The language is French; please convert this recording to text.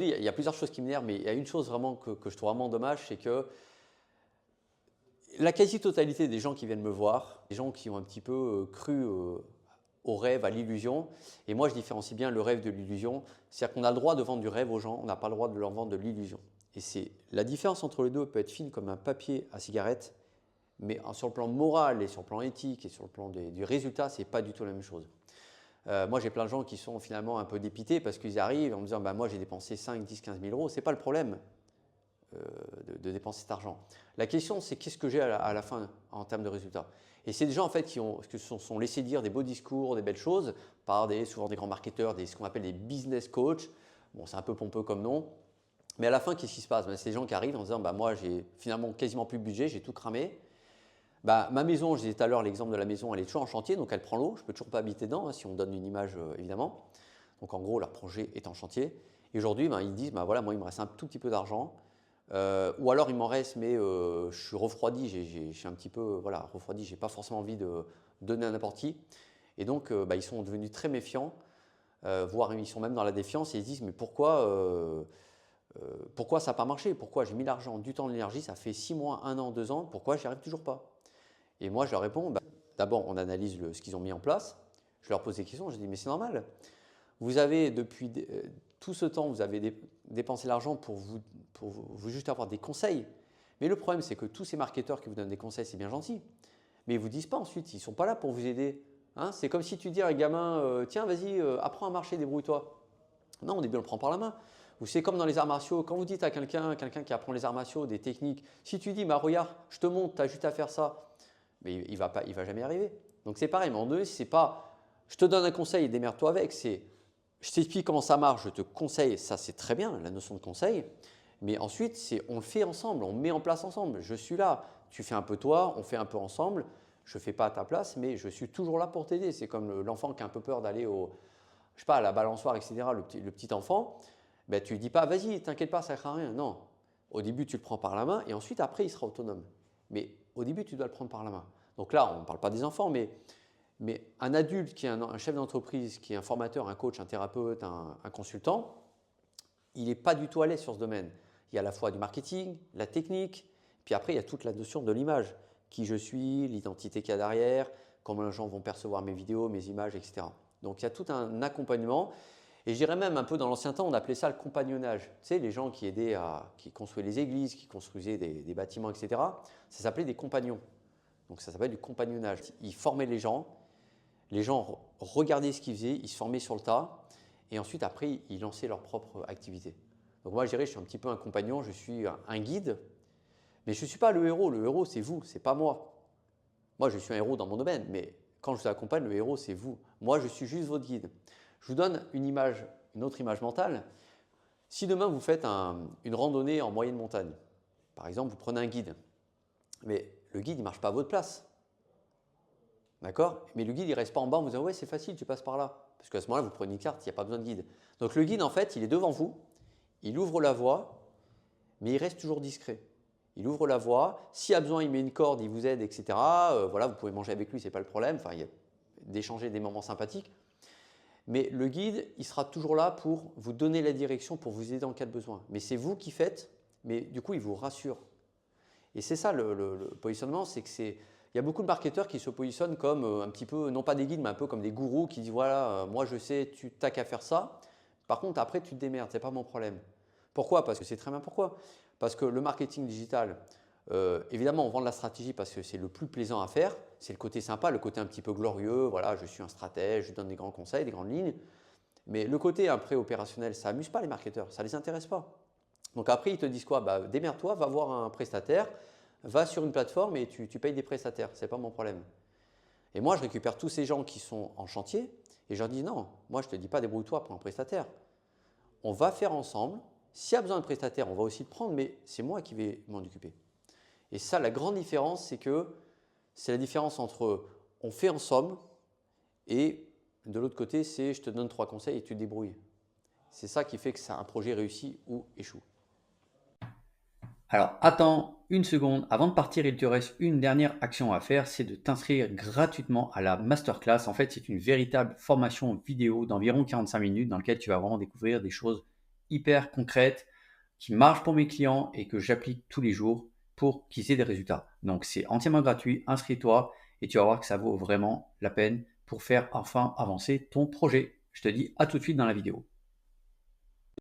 Il y a plusieurs choses qui m'énervent, mais il y a une chose vraiment que je trouve vraiment dommage, c'est que la quasi-totalité des gens qui viennent me voir, des gens qui ont un petit peu cru au rêve, à l'illusion, et moi je différencie bien le rêve de l'illusion, c'est-à-dire qu'on a le droit de vendre du rêve aux gens, on n'a pas le droit de leur vendre de l'illusion. Et c'est la différence entre les deux peut être fine comme un papier à cigarette, mais sur le plan moral et sur le plan éthique et sur le plan du résultat, c'est pas du tout la même chose. Moi, j'ai plein de gens qui sont finalement un peu dépités parce qu'ils arrivent en me disant bah, moi, j'ai dépensé 5, 10, 15 000 euros. Ce n'est pas le problème de dépenser cet argent. La question, c'est qu'est-ce que j'ai à la fin en termes de résultats. Et c'est des gens en fait qui se sont laissés dire des beaux discours, des belles choses par souvent des grands marketeurs, ce qu'on appelle des business coachs. Bon, c'est un peu pompeux comme nom. Mais à la fin, qu'est-ce qui se passe? C'est des gens qui arrivent en disant bah, moi, j'ai finalement quasiment plus de budget, j'ai tout cramé. Bah, ma maison, je disais tout à l'heure, l'exemple de la maison, elle est toujours en chantier, donc elle prend l'eau. Je ne peux toujours pas habiter dedans, si on donne une image, évidemment. Donc en gros, leur projet est en chantier. Et aujourd'hui, ils disent, bah, voilà, moi, il me reste un tout petit peu d'argent. Ou alors, il m'en reste, mais je suis refroidi, je suis un petit peu voilà, refroidi, je n'ai pas forcément envie de donner à n'importe qui. Et donc, bah, ils sont devenus très méfiants, voire ils sont même dans la défiance, et ils se disent, mais pourquoi ça n'a pas marché? Pourquoi j'ai mis l'argent, du temps, de l'énergie, ça fait 6 mois, 1 an, 2 ans, pourquoi j'y arrive toujours pas? Et moi, je leur réponds, bah, d'abord, on analyse ce qu'ils ont mis en place. Je leur pose des questions, je dis, mais c'est normal. Vous avez, depuis tout ce temps, vous avez dépensé l'argent pour juste avoir des conseils. Mais le problème, c'est que tous ces marketeurs qui vous donnent des conseils, c'est bien gentil. Mais ils ne vous disent pas ensuite, ils ne sont pas là pour vous aider. Hein, c'est comme si tu dis à un gamin, tiens, vas-y, apprends à marcher, débrouille-toi. Non, au début, on le prend par la main. Ou c'est comme dans les arts martiaux, quand vous dites à quelqu'un qui apprend les arts martiaux, des techniques, si tu dis, bah, regarde, je te montre, tu as juste à faire ça, mais il ne va jamais y arriver. Donc c'est pareil, mais en deux, c'est pas je te donne un conseil et démerde-toi avec, c'est je t'explique comment ça marche, je te conseille, ça c'est très bien, la notion de conseil, mais ensuite c'est on le fait ensemble, on met en place ensemble. Je suis là, tu fais un peu toi, on fait un peu ensemble, je ne fais pas à ta place, mais je suis toujours là pour t'aider. C'est comme l'enfant qui a un peu peur d'aller je sais pas, à la balançoire, etc., le petit enfant, ben, tu lui dis pas vas-y, t'inquiète pas, ça ne sert à rien. Non, au début tu le prends par la main et ensuite après il sera autonome. Mais au début tu dois le prendre par la main. Donc là, on ne parle pas des enfants, mais un adulte qui est un chef d'entreprise, qui est un formateur, un coach, un thérapeute, un consultant, il n'est pas du tout à l'aise sur ce domaine. Il y a à la fois du marketing, la technique, puis après il y a toute la notion de l'image. Qui je suis, l'identité qu'il y a derrière, comment les gens vont percevoir mes vidéos, mes images, etc. Donc il y a tout un accompagnement. Et je dirais même un peu dans l'ancien temps, on appelait ça le compagnonnage. Tu sais, les gens qui aidaient qui construisaient les églises, qui construisaient des bâtiments, etc. Ça s'appelait des compagnons. Donc ça s'appelle du compagnonnage. Ils formaient les gens regardaient ce qu'ils faisaient, ils se formaient sur le tas, et ensuite après ils lançaient leur propre activité. Donc moi je dirais je suis un petit peu un compagnon, je suis un guide, mais je ne suis pas le héros. Le héros c'est vous, c'est pas moi. Moi je suis un héros dans mon domaine, mais quand je vous accompagne, le héros c'est vous. Moi je suis juste votre guide. Je vous donne une autre image mentale. Si demain vous faites une randonnée en moyenne montagne, par exemple vous prenez un guide, mais le guide il ne marche pas à votre place. D'accord? Mais le guide, il ne reste pas en bas en vous disant ouais, c'est facile, tu passes par là. Parce qu'à ce moment-là, vous prenez une carte, il n'y a pas besoin de guide. Donc le guide, en fait, il est devant vous, il ouvre la voie, mais il reste toujours discret. Il ouvre la voie, s'il a besoin, il met une corde, il vous aide, etc. Voilà, vous pouvez manger avec lui, ce n'est pas le problème. Enfin, il y a d'échanger des moments sympathiques. Mais le guide, il sera toujours là pour vous donner la direction, pour vous aider en cas de besoin. Mais c'est vous qui faites, mais du coup, il vous rassure. Et c'est ça le positionnement, c'est que il y a beaucoup de marketeurs qui se positionnent comme un petit peu, non pas des guides, mais un peu comme des gourous qui disent voilà, moi je sais, tu n'as qu'à faire ça. Par contre, après, tu te démerdes, c'est pas mon problème. Pourquoi? Parce que c'est très bien pourquoi. Parce que le marketing digital, évidemment, on vend de la stratégie parce que c'est le plus plaisant à faire. C'est le côté sympa, le côté un petit peu glorieux. Voilà, je suis un stratège, je donne des grands conseils, des grandes lignes. Mais le côté après opérationnel, ça amuse pas les marketeurs, ça les intéresse pas. Donc après, ils te disent quoi? Bah, démerde-toi, va voir un prestataire, va sur une plateforme et tu payes des prestataires. Ce n'est pas mon problème. Et moi, je récupère tous ces gens qui sont en chantier et je leur dis non, moi, je ne te dis pas débrouille-toi pour un prestataire. On va faire ensemble. S'il y a besoin de prestataire, on va aussi le prendre, mais c'est moi qui vais m'en occuper. Et ça, la grande différence, c'est la différence entre on fait ensemble et de l'autre côté, c'est je te donne 3 conseils et tu te débrouilles. C'est ça qui fait que c'est un projet réussi ou échoue. Alors, attends une seconde. Avant de partir, il te reste une dernière action à faire, c'est de t'inscrire gratuitement à la masterclass. En fait, c'est une véritable formation vidéo d'environ 45 minutes dans laquelle tu vas vraiment découvrir des choses hyper concrètes qui marchent pour mes clients et que j'applique tous les jours pour qu'ils aient des résultats. Donc c'est entièrement gratuit, inscris-toi et tu vas voir que ça vaut vraiment la peine pour faire enfin avancer ton projet. Je te dis à tout de suite dans la vidéo.